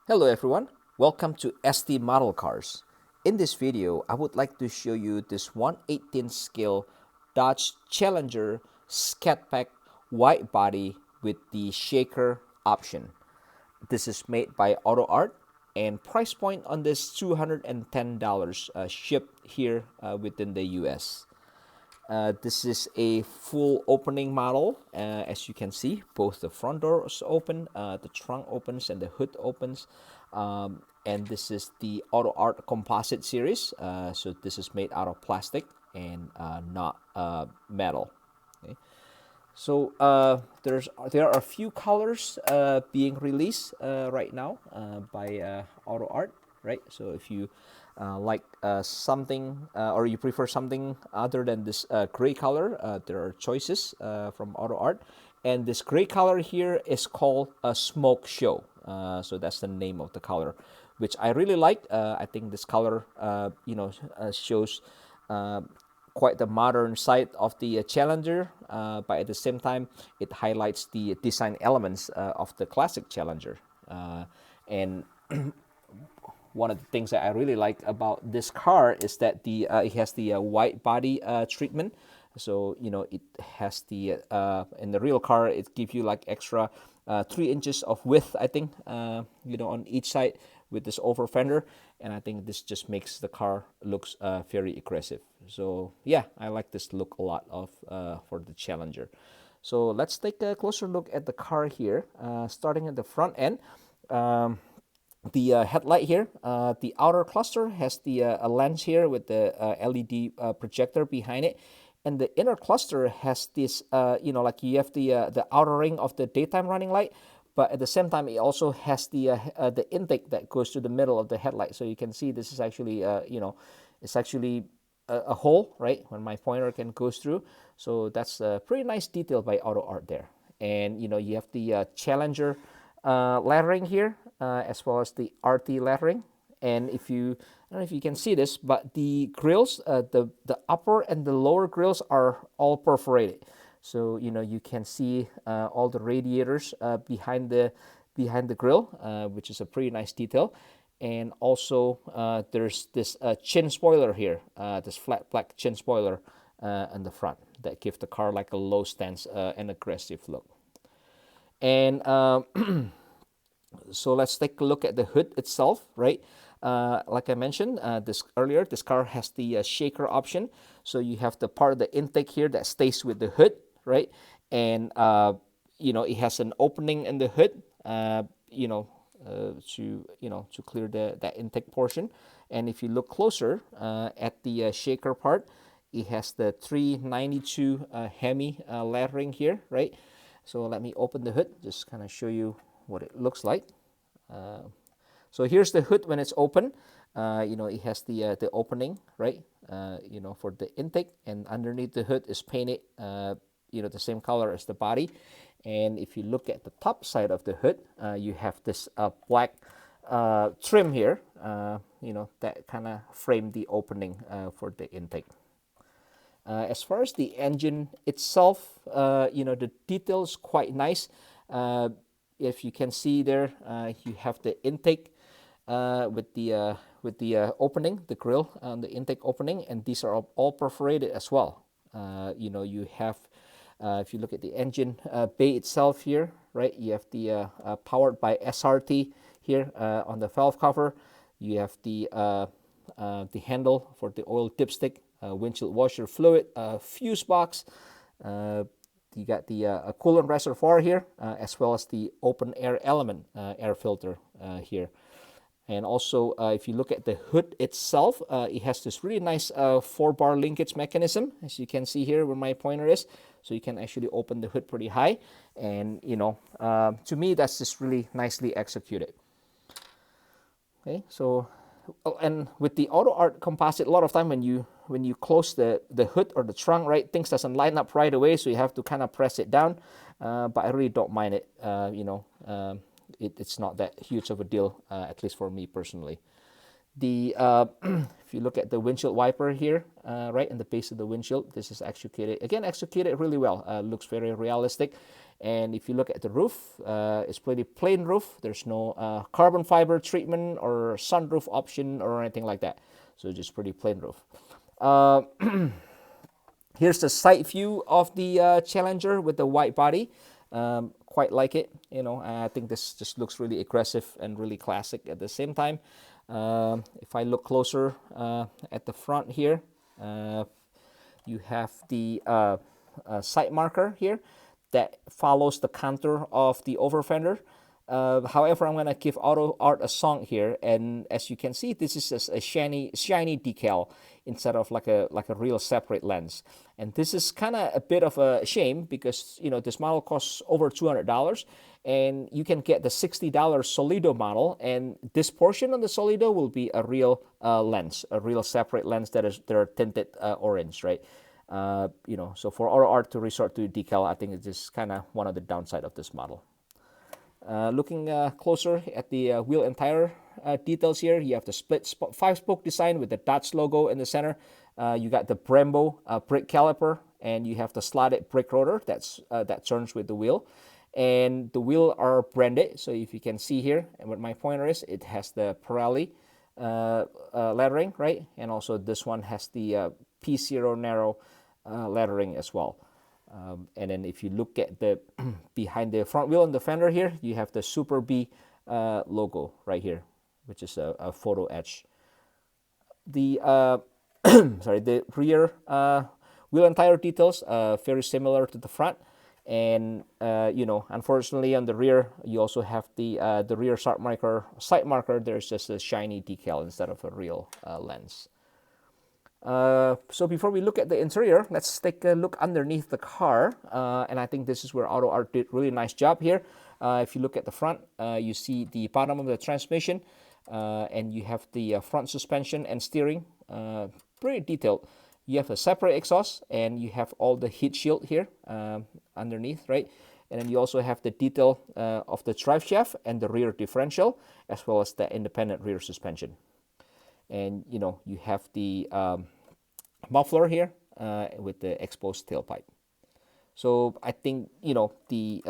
Hello everyone, welcome to ST Model Cars. In this video, I would like to show you this 1/18 scale Dodge Challenger Scat Pack white body with the shaker option. This is made by AutoArt and price point on this $210 shipped here within the US. This is a full opening model. As you can see, both the front doors open, the trunk opens, and the hood opens. And this is the AutoArt Composite series. So this is made out of plastic and not metal. Okay. So there are a few colors being released right now by AutoArt, right? So if you like something or you prefer something other than this gray color, there are choices from AutoArt. And this gray color here is called a smoke show. So that's the name of the color, which I really like. I think this color, shows quite the modern side of the Challenger, but at the same time, it highlights the design elements of the classic Challenger. And one of the things that I really like about this car is that it has the white body treatment. So it has the in the real car it gives you like extra 3 inches of width, I think, on each side with this over fender, and I think this just makes the car looks very aggressive. So yeah, I like this look a lot of for the Challenger. So let's take a closer look at the car here, starting at the front end. The headlight here, the outer cluster has the a lens here with the LED projector behind it, and the inner cluster has this, like you have the outer ring of the daytime running light, but at the same time it also has the intake that goes to the middle of the headlight. So you can see this is actually, it's actually a hole, right, when my pointer can goes through. So that's a pretty nice detail by AutoArt there. And you have the Challenger lettering here, as well as the RT lettering. And I don't know if you can see this, but the grills, the upper and the lower grills are all perforated. So you can see all the radiators behind the grill, which is a pretty nice detail. And also there's this chin spoiler here, this flat black chin spoiler in the front that gives the car like a low stance and aggressive look. And so let's take a look at the hood itself, right? Like I mentioned this car has the shaker option. So you have the part of the intake here that stays with the hood, right? And it has an opening in the hood, to clear that intake portion. And if you look closer at the shaker part, it has the 392 Hemi lettering here, right? So let me open the hood, just kind of show you what it looks like. So here's the hood when it's open. It has the opening, right? For the intake, and underneath the hood is painted, the same color as the body. And if you look at the top side of the hood, you have this black trim here, that kind of frame the opening for the intake. As far as the engine itself, the details quite nice. If you can see there, you have the intake with the opening, the grill, the intake opening, and these are all perforated as well. You have, if you look at the engine bay itself here, right? You have the powered by SRT here on the valve cover. You have the handle for the oil dipstick, windshield washer fluid, fuse box. You got the coolant reservoir here, as well as the open air element air filter here. And also, if you look at the hood itself, it has this really nice 4-bar linkage mechanism, as you can see here where my pointer is. So you can actually open the hood pretty high. And, to me, that's just really nicely executed. Okay, so, and with the AutoArt composite, a lot of time when you close the hood or the trunk, right, things doesn't line up right away, so you have to kind of press it down. But I really don't mind it. It's not that huge of a deal, at least for me personally. The if you look at the windshield wiper here, right in the base of the windshield, this is executed again, executed really well. Looks very realistic. And if you look at the roof, it's pretty plain roof. There's no carbon fiber treatment or sunroof option or anything like that. So just pretty plain roof. Here's the side view of the Challenger with the white body. Quite like it. You know, I think this just looks really aggressive and really classic at the same time. If I look closer at the front here, you have the side marker here that follows the contour of the over fender. However, I'm going to give AutoArt a song here, and as you can see, this is just a shiny decal instead of like a real separate lens. And this is kind of a bit of a shame because, you know, this model costs over $200, and you can get the $60 Solido model, and this portion of the Solido will be a real lens, a real separate lens that are tinted orange, right? You know, so for AutoArt to resort to decal, I think it's just kind of one of the downside of this model. Looking closer at the wheel and tire details here, you have the split 5-spoke design with the Dodge logo in the center. You got the Brembo brake caliper, and you have the slotted brake rotor that turns with the wheel. And the wheel are branded, so if you can see here, and what my pointer is, it has the Pirelli lettering, right? And also this one has the P0 narrow lettering as well. And then if you look at the behind the front wheel and the fender here, you have the Super B logo right here, which is a photo etch. The sorry, the rear wheel and tire details very similar to the front, and you know, unfortunately on the rear you also have the rear side marker. There's just a shiny decal instead of a real lens. So before we look at the interior, let's take a look underneath the car. And I think this is where AutoArt did really nice job here. If you look at the front, you see the bottom of the transmission, and you have the front suspension and steering, pretty detailed. You have a separate exhaust, and you have all the heat shield here underneath, right? And then you also have the detail of the drive shaft and the rear differential, as well as the independent rear suspension. And you know, you have the muffler here with the exposed tailpipe. So I think, you know, the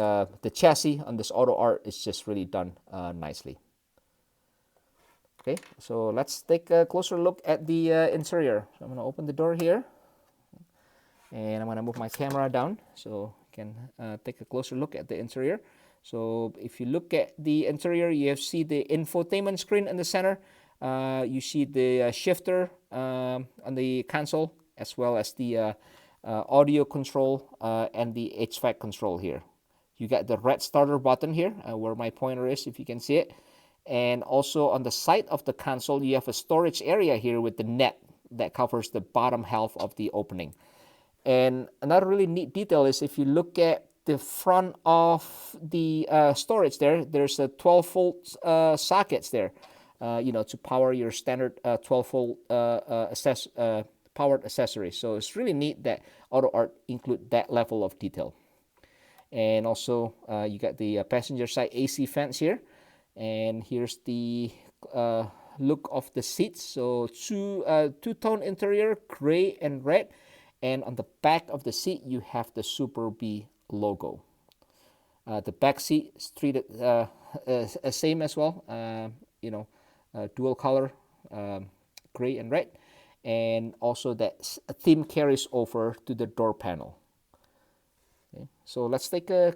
chassis on this AutoArt is just really done nicely. Okay, so let's take a closer look at the interior. So I'm going to open the door here, and I'm going to move my camera down so you can take a closer look at the interior. So if you look at the interior, you see the infotainment screen in the center. You see the shifter on the console, as well as the audio control and the HVAC control here. You got the red starter button here, where my pointer is, if you can see it. And also on the side of the console, you have a storage area here with the net that covers the bottom half of the opening. And another really neat detail is if you look at the front of the storage there's a 12-volt sockets there. You know, to power your standard 12-volt powered accessories. So it's really neat that AutoArt include that level of detail. And also, you got the passenger side AC fence here. And here's the look of the seats. So two-tone interior, gray and red. And on the back of the seat, you have the Super B logo. The back seat is treated same as well. You know, dual color, gray and red, and also that theme carries over to the door panel. Okay, so let's take a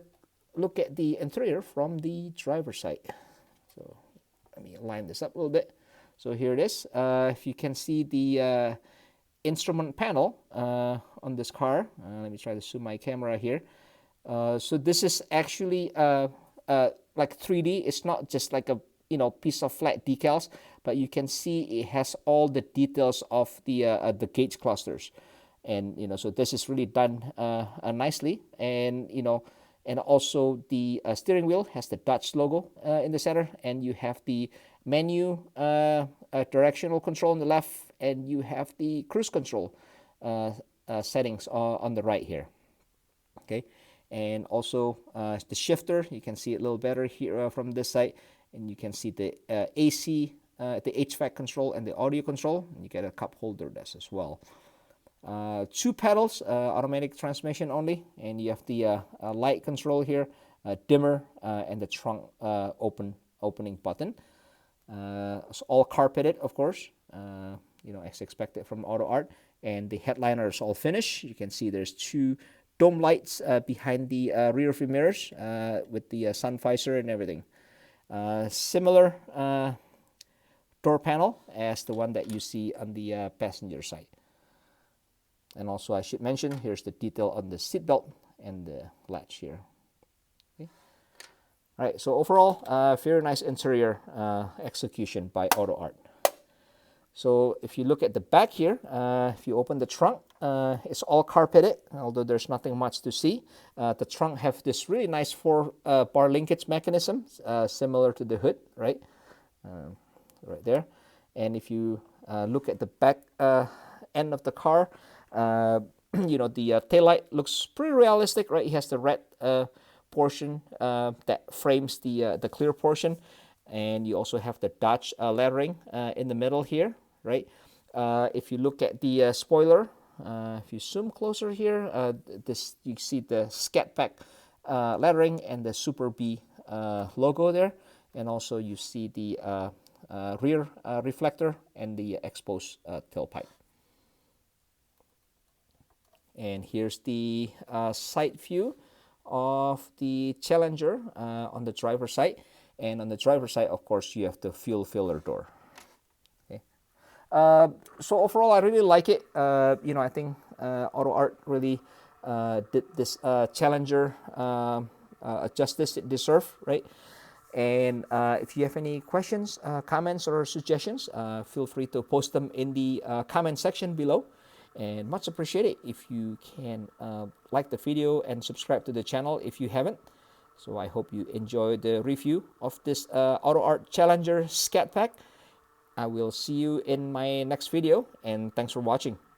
look at the interior from the driver's side. So let me line this up a little bit. So here it is. If you can see the instrument panel on this car, let me try to zoom my camera here. So this is actually like 3D. It's not just like a piece of flat decals, but you can see it has all the details of the gauge clusters, and so this is really done nicely. And and also the steering wheel has the Dodge logo in the center, and you have the menu directional control on the left, and you have the cruise control settings on the right here. Okay, and also the shifter, you can see it a little better here from this side, and you can see the AC the HVAC control and the audio control. You get a cup holder that's as well. Two pedals, automatic transmission only, and you have the light control here, dimmer, and the trunk opening button. It's all carpeted, of course, as expected from AutoArt. And the headliner is all finished. You can see there's two dome lights behind the rear view mirrors with the sun visor and everything. Similar door panel as the one that you see on the passenger side. And also, I should mention, here's the detail on the seatbelt and the latch here. Okay. All right, so overall, very nice interior execution by AutoArt. So if you look at the back here, if you open the trunk, it's all carpeted, although there's nothing much to see. The trunk have this really nice 4-bar linkage mechanism, similar to the hood, right? Right there. And if you look at the back end of the car, the taillight looks pretty realistic, right? It has the red portion that frames the clear portion, and you also have the Dodge lettering in the middle here, right? If you look at the spoiler, if you zoom closer here, you see the Scat lettering and the Super B logo there, and also you see the rear reflector and the exposed tailpipe. And here's the side view of the Challenger on the driver's side. And on the driver's side, of course, you have the fuel filler door. Okay. So overall, I really like it. I think AutoArt really did this Challenger justice it deserves, right? And if you have any questions, comments, or suggestions, feel free to post them in the comment section below. And much appreciated if you can like the video and subscribe to the channel if you haven't. So I hope you enjoyed the review of this AutoArt Challenger Scat Pack. I will see you in my next video, and thanks for watching.